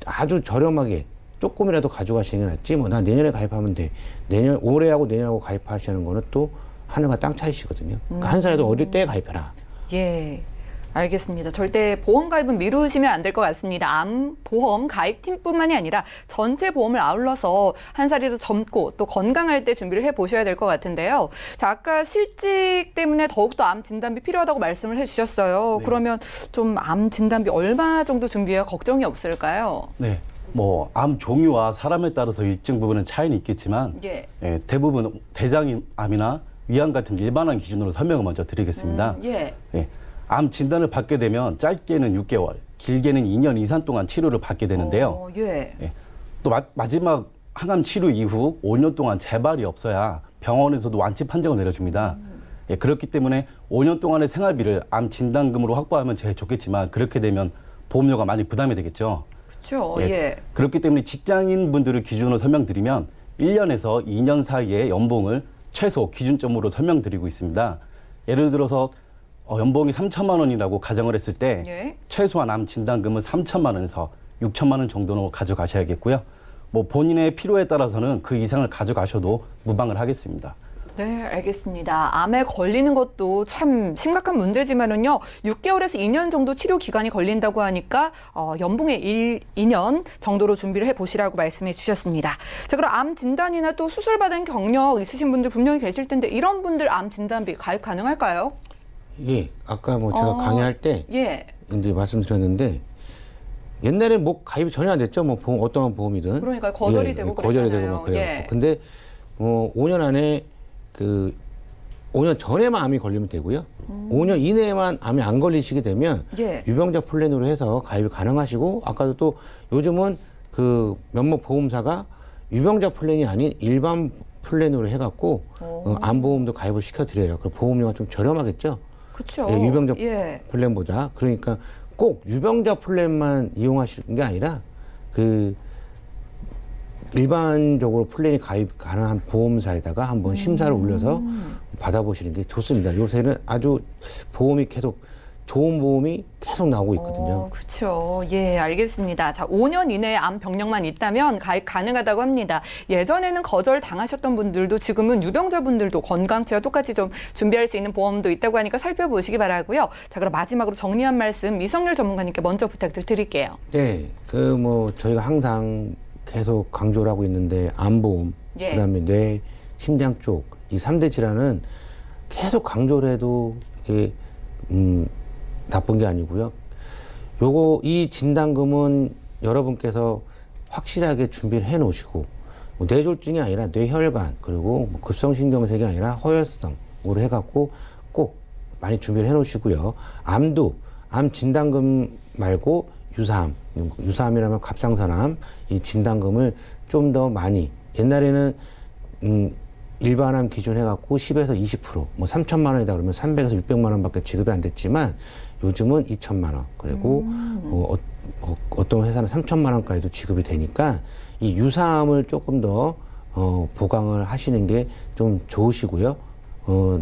아주 저렴하게 조금이라도 가져가시는 게 낫지. 뭐 나 내년에 가입하면 돼. 올해하고 내년하고 가입하시는 거는 또 하늘과 땅 차이시거든요. 그러니까 한 살에도 어릴 때 가입해라. 예. 알겠습니다. 절대 보험 가입은 미루시면 안 될 것 같습니다. 암 보험 가입팀뿐만이 아니라 전체 보험을 아울러서 한 살이라도 젊고 또 건강할 때 준비를 해보셔야 될 것 같은데요. 자, 아까 실직 때문에 더욱더 암 진단비 필요하다고 말씀을 해주셨어요. 네. 그러면 좀 암 진단비 얼마 정도 준비해야 걱정이 없을까요? 네. 뭐 암 종류와 사람에 따라서 일정 부분은 차이는 있겠지만 예. 예, 대부분 대장암이나 위암 같은 일반암 기준으로 설명을 먼저 드리겠습니다. 예. 예, 암 진단을 받게 되면 짧게는 6개월, 길게는 2년 이상 동안 치료를 받게 되는데요. 예. 예, 또 마지막 항암 치료 이후 5년 동안 재발이 없어야 병원에서도 완치 판정을 내려줍니다. 예, 그렇기 때문에 5년 동안의 생활비를 암 진단금으로 확보하면 제일 좋겠지만 그렇게 되면 보험료가 많이 부담이 되겠죠. 그렇죠. 예, 예. 그렇기 때문에 직장인 분들을 기준으로 설명드리면 1년에서 2년 사이의 연봉을 최소 기준점으로 설명드리고 있습니다. 예를 들어서 연봉이 3천만 원이라고 가정을 했을 때 예. 최소한 암 진단금은 3천만 원에서 6천만 원 정도로 가져가셔야겠고요. 뭐 본인의 필요에 따라서는 그 이상을 가져가셔도 무방을 하겠습니다. 네, 알겠습니다. 암에 걸리는 것도 참 심각한 문제지만은요, 6개월에서 2년 정도 치료 기간이 걸린다고 하니까 연봉의 2년 정도로 준비를 해보시라고 말씀해 주셨습니다. 자, 그럼 암 진단이나 또 수술받은 경력 있으신 분들 분명히 계실 텐데 이런 분들 암 진단비 가입 가능할까요? 예, 아까 뭐 제가 강의할 때 예. 이제 말씀드렸는데 옛날에 뭐 가입이 전혀 안 됐죠. 뭐 보험, 어떠한 보험이든. 그러니까 거절이 되고 거절이 되고 그랬잖아요. 막 그래요. 예. 근데 뭐 5년 안에 5년 전에만 암이 걸리면 되고요. 5년 이내에만 암이 안 걸리시게 되면 예. 유병자 플랜으로 해서 가입이 가능하시고 아까도 또 요즘은 그 몇몇 보험사가 유병자 플랜이 아닌 일반 플랜으로 해갖고 암보험도 가입을 시켜드려요. 그 보험료가 좀 저렴하겠죠. 그렇죠. 예, 유병자 예. 플랜보다. 그러니까 꼭 유병자 플랜만 이용하시는 게 아니라 그 일반적으로 플랜이 가입 가능한 보험사에다가 한번 심사를 올려서 받아보시는 게 좋습니다. 요새는 아주 보험이 계속 좋은 보험이 계속 나오고 있거든요. 그렇죠. 예, 알겠습니다. 자, 5년 이내에 암 병력만 있다면 가입 가능하다고 합니다. 예전에는 거절 당하셨던 분들도 지금은 유병자분들도 건강치와 똑같이 좀 준비할 수 있는 보험도 있다고 하니까 살펴보시기 바라고요. 자, 그럼 마지막으로 정리한 말씀 이성렬 전문가님께 먼저 부탁드릴게요. 네, 저희가 항상 계속 강조를 하고 있는데 암보험, 예. 그다음에 뇌, 심장 쪽 이 3대 질환은 계속 강조를 해도 이게 나쁜 게 아니고요. 이 진단금은 여러분께서 확실하게 준비를 해 놓으시고 뭐 뇌졸중이 아니라 뇌혈관 그리고 뭐 급성신경색이 아니라 허혈성으로 해갖고 꼭 많이 준비를 해 놓으시고요. 암 진단금 말고 유사암이라면 갑상선암 이 진단금을 좀 더 많이 옛날에는 일반암 기준 해갖고 10에서 20% 뭐 3천만 원이다 그러면 300에서 600만 원밖에 지급이 안 됐지만 요즘은 2천만 원 그리고 어떤 회사는 3천만 원까지도 지급이 되니까 이 유사암을 조금 더 보강을 하시는 게 좀 좋으시고요.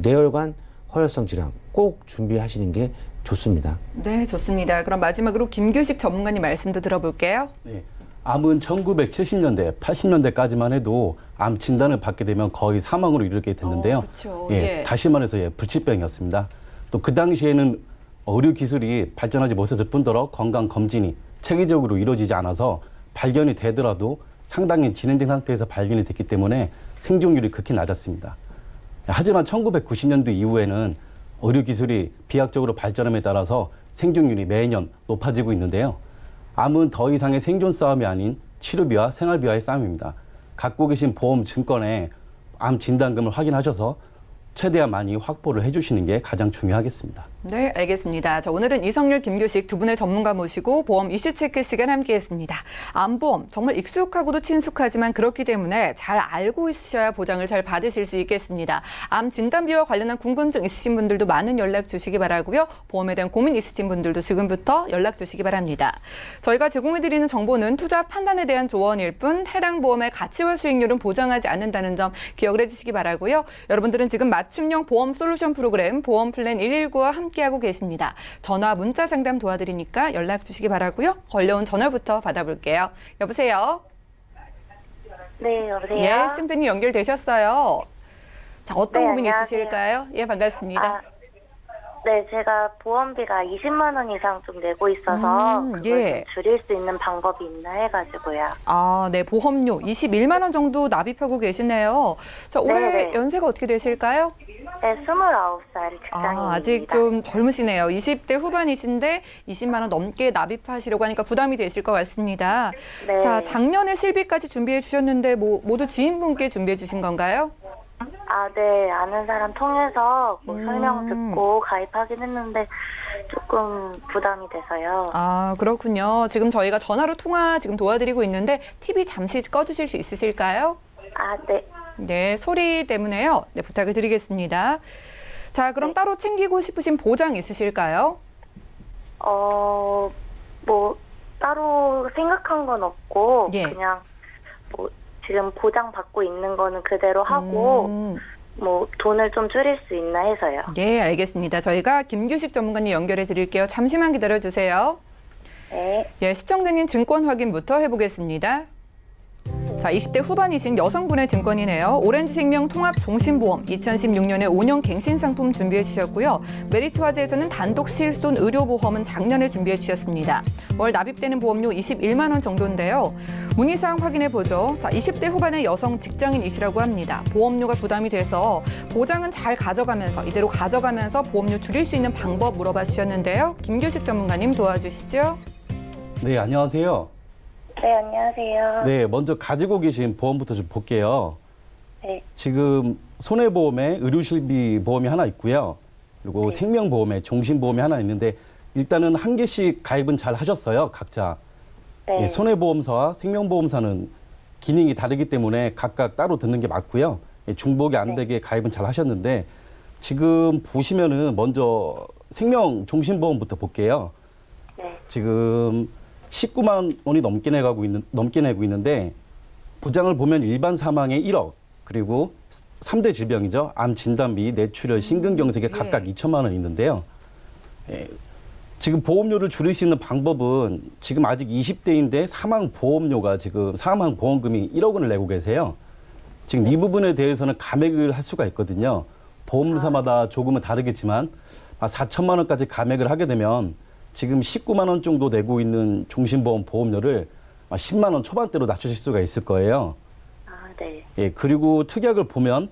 뇌혈관 허혈성 질환 꼭 준비하시는 게 좋습니다. 네, 좋습니다. 그럼 마지막으로 김규식 전문가님 말씀도 들어볼게요. 네. 암은 1970년대, 80년대까지만 해도 암 진단을 받게 되면 거의 사망으로 이르게 됐는데요. 그렇죠. 예, 예. 다시 말해서 불치병이었습니다. 또 그 당시에는 의료 기술이 발전하지 못했을 뿐더러 건강 검진이 체계적으로 이루어지지 않아서 발견이 되더라도 상당히 진행된 상태에서 발견이 됐기 때문에 생존율이 극히 낮았습니다. 하지만 1990년도 이후에는 의료기술이 비약적으로 발전함에 따라서 생존율이 매년 높아지고 있는데요. 암은 더 이상의 생존 싸움이 아닌 치료비와 생활비와의 싸움입니다. 갖고 계신 보험 증권에 암 진단금을 확인하셔서 최대한 많이 확보를 해주시는 게 가장 중요하겠습니다. 네, 알겠습니다. 자, 오늘은 이성률, 김규식 두 분의 전문가 모시고 보험 이슈 체크 시간 함께했습니다. 암보험 정말 익숙하고도 친숙하지만 그렇기 때문에 잘 알고 있으셔야 보장을 잘 받으실 수 있겠습니다. 암 진단비와 관련한 궁금증 있으신 분들도 많은 연락 주시기 바라고요. 보험에 대한 고민 있으신 분들도 지금부터 연락 주시기 바랍니다. 저희가 제공해드리는 정보는 투자 판단에 대한 조언일 뿐 해당 보험의 가치와 수익률은 보장하지 않는다는 점 기억을 해주시기 바라고요. 여러분들은 지금 맞춤형 보험 솔루션 프로그램 보험 플랜 119와 함께하고 계십니다. 전화, 문자 상담 도와드리니까 연락 주시기 바라고요. 걸려온 전화부터 받아볼게요. 여보세요? 네, 여보세요? 예, 시청자님 연결되셨어요. 자, 어떤 네, 고민 안녕하세요. 있으실까요? 예, 반갑습니다. 아, 네, 제가 보험비가 20만 원 이상 좀 내고 있어서 그걸 예. 좀 줄일 수 있는 방법이 있나 해가지고요. 아, 네, 보험료 21만 원 정도 납입하고 계시네요. 자, 올해 네네. 연세가 어떻게 되실까요? 네, 29살 직장인입니다. 아직 좀 젊으시네요. 20대 후반이신데 20만 원 넘게 납입하시려고 하니까 부담이 되실 것 같습니다. 네. 자, 작년에 실비까지 준비해 주셨는데 모두 지인분께 준비해 주신 건가요? 아, 네, 아는 사람 통해서 뭐 설명 듣고 가입하긴 했는데 조금 부담이 돼서요. 아, 그렇군요. 지금 저희가 전화로 통화 지금 도와드리고 있는데 TV 잠시 꺼주실 수 있으실까요? 아, 네. 네, 소리 때문에요. 네, 부탁을 드리겠습니다. 자, 그럼 따로 챙기고 싶으신 보장 있으실까요? 뭐 따로 생각한 건 없고 예. 그냥 뭐 지금 보장 받고 있는 거는 그대로 하고 뭐 돈을 좀 줄일 수 있나 해서요. 네, 알겠습니다. 저희가 김규식 전문가님 연결해 드릴게요. 잠시만 기다려 주세요. 네. 예, 시청자님 증권 확인부터 해보겠습니다. 자, 20대 후반이신 여성분의 증권이네요. 오렌지생명 통합종신보험 2016년에 5년 갱신 상품 준비해 주셨고요. 메리트화재에서는 단독 실손 의료보험은 작년에 준비해 주셨습니다. 월 납입되는 보험료 21만 원 정도인데요. 문의사항 확인해 보죠. 자, 20대 후반의 여성 직장인이시라고 합니다. 보험료가 부담이 돼서 보장은 잘 가져가면서 이대로 가져가면서 보험료 줄일 수 있는 방법 물어봐 주셨는데요. 김규식 전문가님 도와주시죠. 네, 안녕하세요. 네, 안녕하세요. 네, 먼저 가지고 계신 보험부터 좀 볼게요. 네. 지금 손해보험에 의료실비 보험이 하나 있고요. 그리고 생명보험에 종신보험이 하나 있는데 일단은 한 개씩 가입은 잘 하셨어요, 각자. 네. 예, 손해보험사와 생명보험사는 기능이 다르기 때문에 각각 따로 듣는 게 맞고요. 예, 중복이 안 되게 가입은 잘 하셨는데 지금 보시면은 먼저 생명종신보험부터 볼게요. 네. 지금 19만 원이 넘게 내고 있는데 보장을 보면 일반 사망에 1억 그리고 3대 질병이죠. 암 진단비, 뇌출혈, 심근경색에 각각 2천만 원 있는데요. 예, 지금 보험료를 줄일 수 있는 방법은 지금 아직 20대인데 사망 보험료가 지금 사망 보험금이 1억 원을 내고 계세요. 지금 이 부분에 대해서는 감액을 할 수가 있거든요. 보험사마다 조금은 다르겠지만 4천만 원까지 감액을 하게 되면 지금 19만 원 정도 내고 있는 종신보험 보험료를 10만 원 초반대로 낮추실 수가 있을 거예요. 아, 네. 예, 그리고 특약을 보면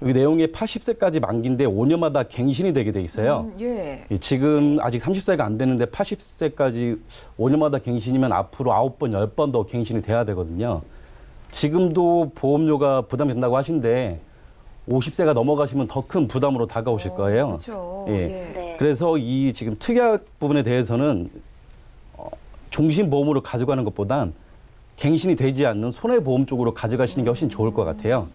여기 내용에 80세까지 만기인데 5년마다 갱신이 되게 돼 있어요. 예. 예, 지금 아직 30세가 안 되는데 80세까지 5년마다 갱신이면 앞으로 9번, 10번 더 갱신이 돼야 되거든요. 지금도 보험료가 부담이 된다고 하신데 50세가 넘어가시면 더 큰 부담으로 다가오실 거예요. 그렇죠. 예. 네. 그래서 이 지금 특약 부분에 대해서는 종신보험으로 가져가는 것보단 갱신이 되지 않는 손해보험 쪽으로 가져가시는 게 훨씬 좋을 것 같아요.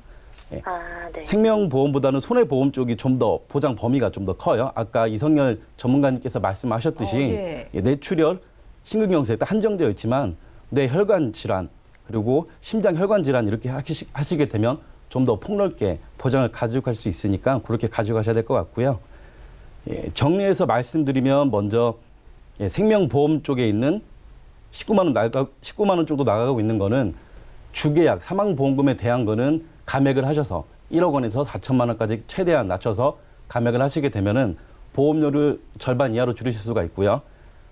아, 네. 생명보험보다는 손해보험 쪽이 좀 더 보장 범위가 좀 더 커요. 아까 이성열 전문가님께서 말씀하셨듯이 예. 뇌출혈, 심근경색 한정되어 있지만 뇌혈관 질환 그리고 심장혈관 질환 이렇게 하시게 되면 좀 더 폭넓게 보장을 가져갈 수 있으니까 그렇게 가져가셔야 될 것 같고요. 예, 정리해서 말씀드리면 먼저 생명보험 쪽에 있는 19만 원 정도 나가고 있는 거는 주계약, 사망보험금에 대한 거는 감액을 하셔서 1억 원에서 4천만 원까지 최대한 낮춰서 감액을 하시게 되면은 보험료를 절반 이하로 줄이실 수가 있고요.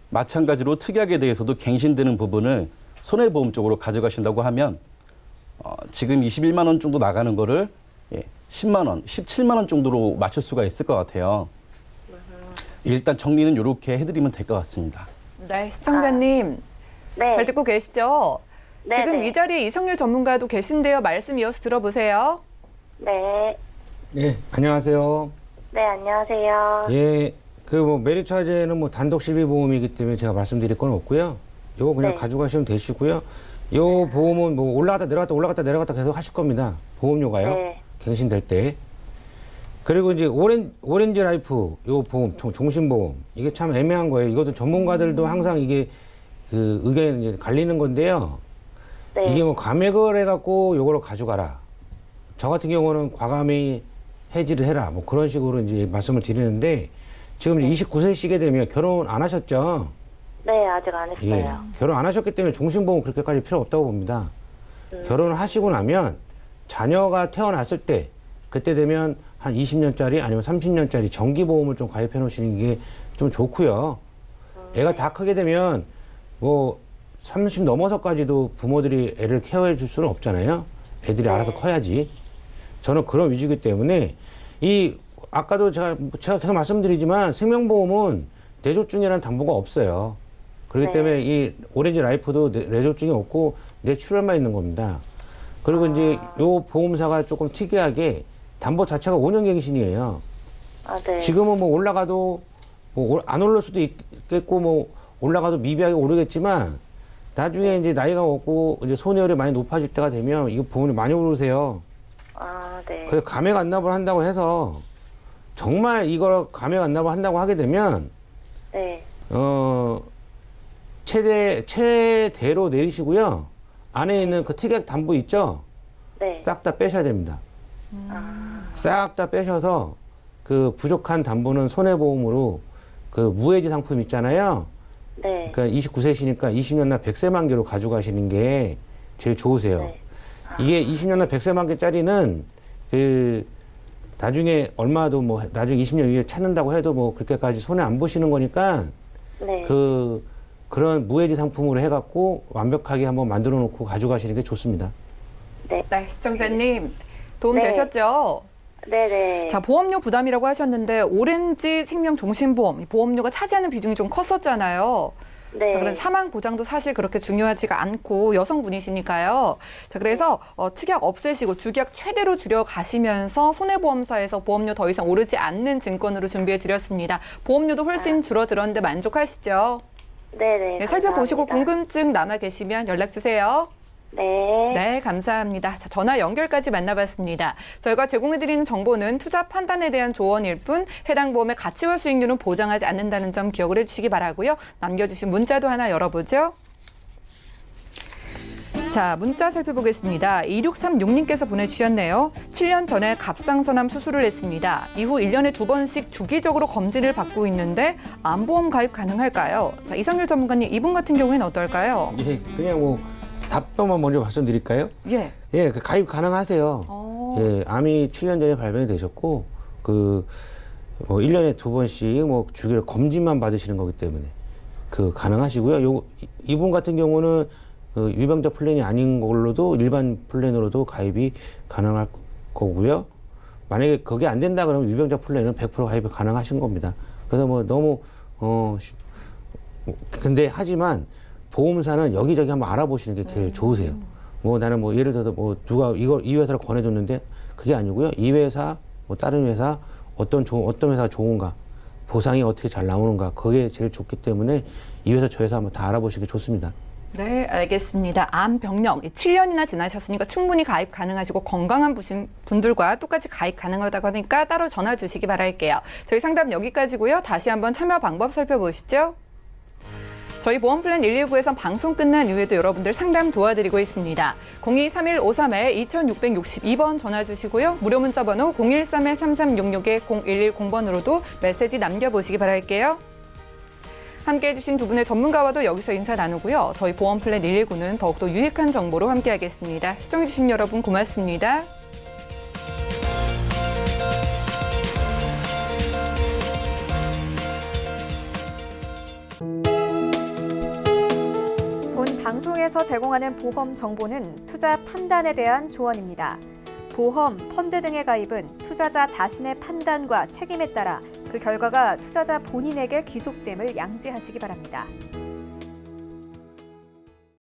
마찬가지로 특약에 대해서도 갱신되는 부분을 손해보험 쪽으로 가져가신다고 하면 지금 21만 원 정도 나가는 거를 10만 원, 17만 원 정도로 맞출 수가 있을 것 같아요. 일단 정리는 이렇게 해드리면 될 것 같습니다. 네, 시청자님 네. 잘 듣고 계시죠? 네, 지금 네. 이 자리에 이성률 전문가도 계신데요. 말씀 이어서 들어보세요. 네. 예, 안녕하세요. 네, 안녕하세요. 예, 그 뭐 메리트화재는 뭐 단독 실비보험이기 때문에 제가 말씀드릴 건 없고요. 요거 그냥 네. 가져가시면 되시고요. 요 보험은 뭐 올라갔다 내려갔다 올라갔다 내려갔다 계속 하실 겁니다. 보험료가요. 네. 갱신될 때. 그리고 이제 오렌지 라이프 요 보험 종신보험 이게 참 애매한 거예요. 이것도 전문가들도 항상 이게 그 의견이 이제 갈리는 건데요. 네. 이게 뭐 감액을 해갖고 요거를 가져가라. 저 같은 경우는 과감히 해지를 해라. 뭐 그런 식으로 이제 말씀을 드리는데 지금 이제 29세시게 되면 결혼 안 하셨죠? 네, 아직 안 했어요. 예. 결혼 안 하셨기 때문에 종신보험 그렇게까지 필요 없다고 봅니다. 결혼을 하시고 나면 자녀가 태어났을 때 그때 되면 한 20년짜리 아니면 30년짜리 정기보험을 좀 가입해 놓으시는 게 좀 좋고요. 애가 다 크게 되면 뭐 30 넘어서까지도 부모들이 애를 케어해 줄 수는 없잖아요. 애들이 알아서 커야지. 저는 그런 위주이기 때문에 아까도 제가 계속 말씀드리지만 생명보험은 뇌졸중이라는 담보가 없어요. 그렇기 네. 때문에 이 오렌지 라이프도 뇌졸중이 없고 뇌출혈만 있는 겁니다. 그리고 이제 요 보험사가 조금 특이하게 담보 자체가 5년 갱신이에요. 아, 네. 지금은 뭐 올라가도 뭐 안 올릴 수도 있겠고 뭐 올라가도 미비하게 오르겠지만 나중에 이제 나이가 먹고 이제 손해율이 많이 높아질 때가 되면 이거 보험이 많이 오르세요. 아, 네. 그래서 감액 안납을 한다고 해서 정말 이걸 감액 안납을 한다고 하게 되면 네. 최대로 내리시고요. 안에 있는 그 특약 담보 있죠? 네. 싹 다 빼셔야 됩니다. 싹 다 빼셔서 그 부족한 담보는 손해보험으로 그 무해지 상품 있잖아요. 네. 그러니까 29세시니까 20년 나 100세 만개로 가져가시는 게 제일 좋으세요. 네. 이게 20년 나 100세 만개짜리는 그 나중에 얼마도 뭐 나중에 20년 이후에 찾는다고 해도 뭐 그렇게까지 손해 안 보시는 거니까 네. 그런 무해지 상품으로 해갖고 완벽하게 한번 만들어 놓고 가져가시는 게 좋습니다. 네. 네, 시청자님 도움 네. 되셨죠? 네네. 자, 보험료 부담이라고 하셨는데 오렌지 생명 종신보험 이 보험료가 차지하는 비중이 좀 컸었잖아요. 네. 자, 그런 사망 보장도 사실 그렇게 중요하지가 않고 여성분이시니까요. 자, 그래서 특약 없애시고 주기약 최대로 줄여 가시면서 손해보험사에서 보험료 더 이상 오르지 않는 증권으로 준비해 드렸습니다. 보험료도 훨씬 줄어들었는데 만족하시죠? 네네. 네, 살펴보시고 감사합니다. 궁금증 남아 계시면 연락 주세요. 네. 네, 감사합니다. 자, 전화 연결까지 만나봤습니다. 저희가 제공해드리는 정보는 투자 판단에 대한 조언일 뿐 해당 보험의 가치와 수익률은 보장하지 않는다는 점 기억을 해주시기 바라고요. 남겨주신 문자도 하나 열어보죠. 자, 문자 살펴보겠습니다. 2636님께서 보내주셨네요. 7년 전에 갑상선암 수술을 했습니다. 이후 1년에 2번씩 주기적으로 검진을 받고 있는데 암보험 가입 가능할까요? 자, 이성률 전문가님, 이분 같은 경우에는 어떨까요? 예, 그냥 뭐 답변만 먼저 말씀드릴까요? 예. 예, 그 가입 가능하세요. 예, 암이 7년 전에 발견이 되셨고, 뭐 1년에 2번씩 뭐 주기로 검진만 받으시는 거기 때문에 가능하시고요. 이분 같은 경우는 유병자 플랜이 아닌 걸로도 일반 플랜으로도 가입이 가능할 거고요. 만약에 그게 안 된다 그러면 유병자 플랜은 100% 가입이 가능하신 겁니다. 그래서 뭐 너무, 근데 하지만 보험사는 여기저기 한번 알아보시는 게 제일 좋으세요. 뭐 나는 뭐 예를 들어서 뭐 누가 이 회사를 권해줬는데 그게 아니고요. 이 회사, 뭐 다른 회사, 어떤 회사가 좋은가, 보상이 어떻게 잘 나오는가, 그게 제일 좋기 때문에 이 회사 저 회사 한번 다 알아보시는 게 좋습니다. 네, 알겠습니다. 암 병력 7년이나 지나셨으니까 충분히 가입 가능하시고 건강한 분들과 똑같이 가입 가능하다고 하니까 따로 전화 주시기 바랄게요. 저희 상담 여기까지고요. 다시 한번 참여 방법 살펴보시죠. 저희 보험플랜 119에선 방송 끝난 이후에도 여러분들 상담 도와드리고 있습니다. 023153-2662번 전화 주시고요. 무료 문자 번호 013-3366-0110번으로도 메시지 남겨보시기 바랄게요. 함께해 주신 두 분의 전문가와도 여기서 인사 나누고요. 저희 보험플랜 119는 더욱더 유익한 정보로 함께하겠습니다. 시청해 주신 여러분 고맙습니다. 본 방송에서 제공하는 보험 정보는 투자 판단에 대한 조언입니다. 보험, 펀드 등의 가입은 투자자 자신의 판단과 책임에 따라 그 결과가 투자자 본인에게 귀속됨을 양지하시기 바랍니다.